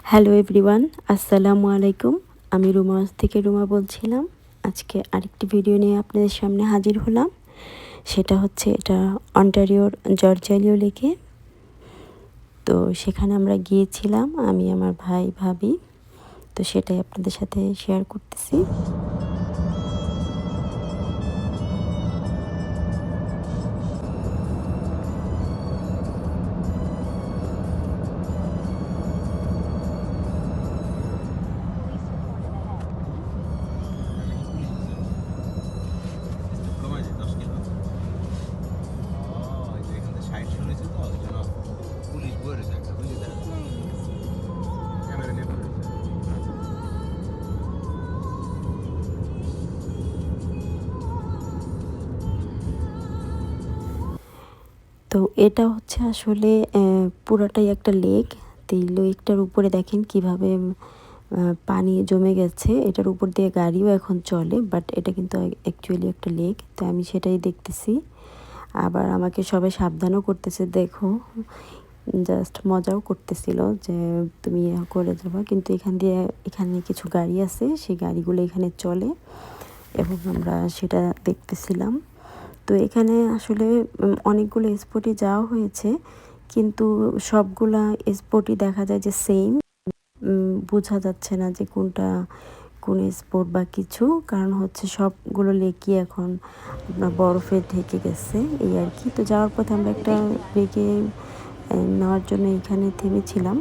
Hello everyone, আসসালামু আলাইকুম। আমি রুমা থেকে রুমা বলছিলাম। আজকে আরেকটি ভিডিও নিয়ে আপনাদের সামনে হাজির হলাম। সেটা হচ্ছে এটা অন্টারিওর জর্জিয়া লেকে। তো সেখানে আমরা গিয়েছিলাম, আমি আমার ভাই ভাবি। তো সেটাই আপনাদের সাথে শেয়ার করতেছি। তো এটা হচ্ছে আসলে পুরাটাই একটা লেক। তো এই লেকটার উপরে দেখেন কিভাবে পানি জমে গেছে। এটার উপর দিয়ে গাড়িও এখন চলে, বাট এটা কিন্তু অ্যাকচুয়ালি একটা লেক। তো আমি সেটাই দেখতেছি। আবার আমাকে সবাই সাবধানও করতেছে, দেখো, জাস্ট মজাও করতেছিল যে তুমি করে যাবা, কিন্তু এখানে কিছু গাড়ি আছে, সেই গাড়িগুলো এখানে চলে এবং আমরা সেটা দেখতেছিলাম। তো এখানে আসলে অনেকগুলো স্পটে যাওয়া হয়েছে, কিন্তু সবগুলা স্পটই দেখা যায় যে সেম। বোঝা যাচ্ছে না যে কোনটা কোন স্পট বা কিছু, কারণ হচ্ছে সবগুলো লেকই এখন আপনার বরফে ঢেকে গেছে, এই আর কি। তো যাওয়ার পথে আমরা একটা ব্রেকে নেওয়ার জন্য এখানে থেমেছিলাম।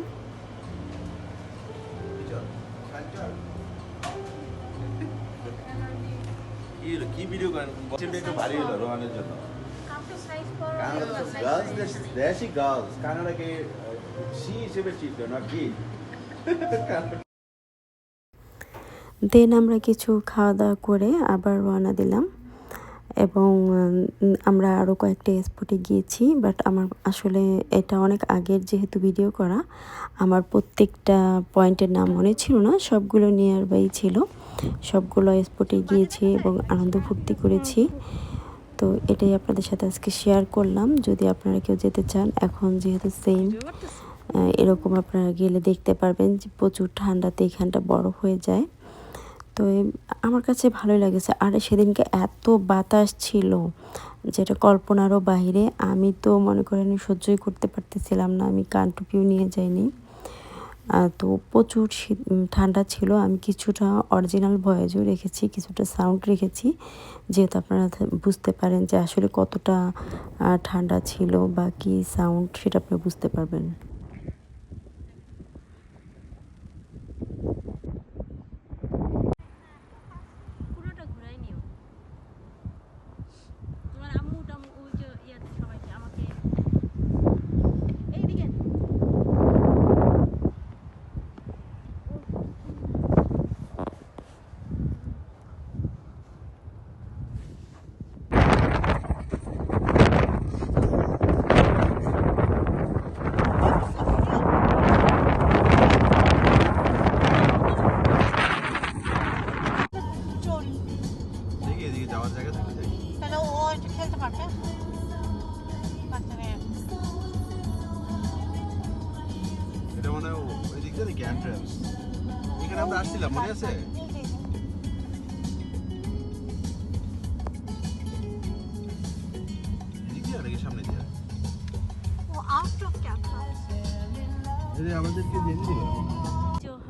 কি ভিডিও করেন বসিমটা একটু ভারী হলো রোহানের জন্য কানাডা তো গার্লস দেশি গার্লস কানাডাকে সি হিসেবে চিট করে না কি দেন আমরা কিছু খাওয়া দাওয়া করে আবার রওনা দিলাম এবং আমরা আরও কয়েকটা স্পটে গিয়েছি। বাট আমার আসলে এটা অনেক আগের যেহেতু ভিডিও করা, আমার প্রত্যেকটা পয়েন্টের নাম মনে ছিল না, সবগুলো নিয়ার বাই ছিল। সবগুলো স্পটে গিয়েছি এবং আনন্দ ফুর্তি করেছি। তো এটাই আপনাদের সাথে আজকে শেয়ার করলাম। যদি আপনারা কেউ যেতে চান, এখন যেহেতু সেম এরকম আপনারা গেলে দেখতে পারবেন যে প্রচুর ঠান্ডাতে এখানটা বরফ হয়ে যায়। তো আমার কাছে ভালোই লেগেছে। আর সেদিনকে এত বাতাস ছিল যেটা কল্পনারও বাইরে। আমি তো মনে করেন সহ্যই করতে পারতেছিলাম না, আমি কান টুপিও নিয়ে যাইনি। তো প্রচুর ঠান্ডা ছিল। আমি কিছুটা অরিজিনাল ভয়েসও রেখেছি, কিছুটা সাউন্ড রেখেছি, যেহেতু আপনারা বুঝতে পারেন যে আসলে কতটা ঠান্ডা ছিল বা কী সাউন্ড, সেটা আপনি বুঝতে পারবেন। দেখি এদিকে যাওয়ার জায়গা থেকে যাই তাহলে ও একটু খেলতে পারবে বাচ্চা মেয়ে। এটা মনে হয় ওই দিক দিয়ে নাকি এন্ট্রান্স এখানে আমরা আসছিলাম মনে আছে এদিক দিয়ে নাকি সামনে দিয়ে ও আউট অফ ক্যাম্পাস। আমাদেরকে দিয়ে দিল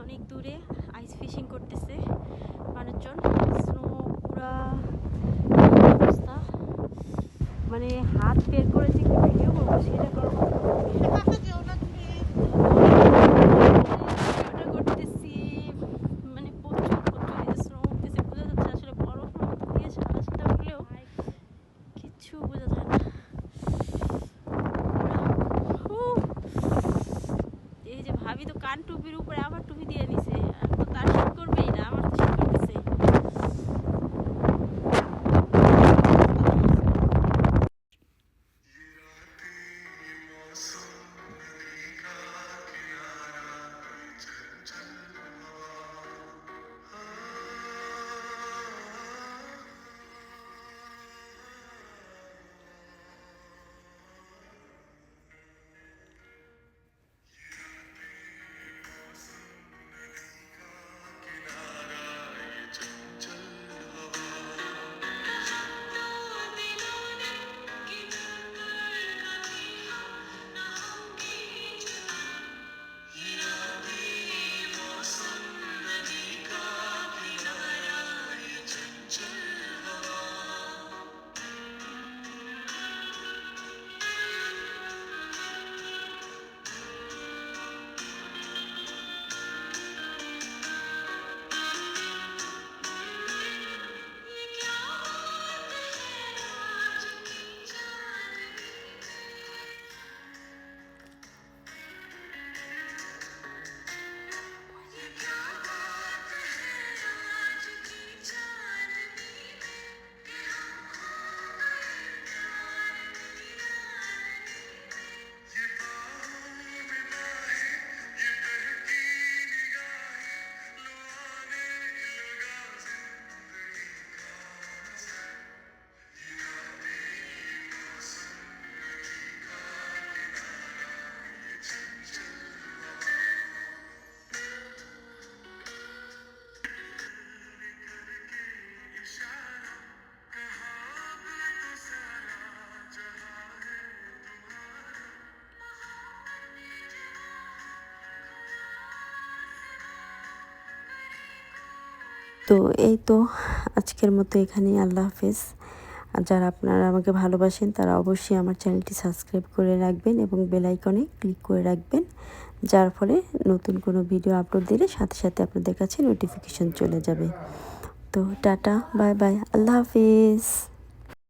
অনেক দূরে আইস ফিশিং করতেছে মানুষজন। স্নো পুরা অবস্থা, মানে হাত বের করে যে কি ভিডিও করবো সেটা করবো করতেছি। মানে প্রচুর প্রচুর স্নো উঠতেছে, বোঝা যাচ্ছে আসলে বরফ দিয়ে সাদা সাদা উঠলেও কিচ্ছু বোঝা যায় না। এই যে ভাবি তো কান টুপির উপরে আবার টুপি দিয়ে নিছে, তো তার শীত করবেই না, আমার তো শীত করতেছে। তো এই তো আজকের মতো এখানেই, আল্লাহ হাফেজ। আর যারা আপনারা আমাকে ভালোবাসেন তারা অবশ্যই আমার চ্যানেলটি সাবস্ক্রাইব করে রাখবেন এবং বেল আইকনে ক্লিক করে রাখবেন, যার ফলে নতুন কোনো ভিডিও আপলোড দিলে সাথে সাথে আপনাদের কাছে নোটিফিকেশন চলে যাবে। তো টাটা, বাই বাই, আল্লাহ হাফেজ।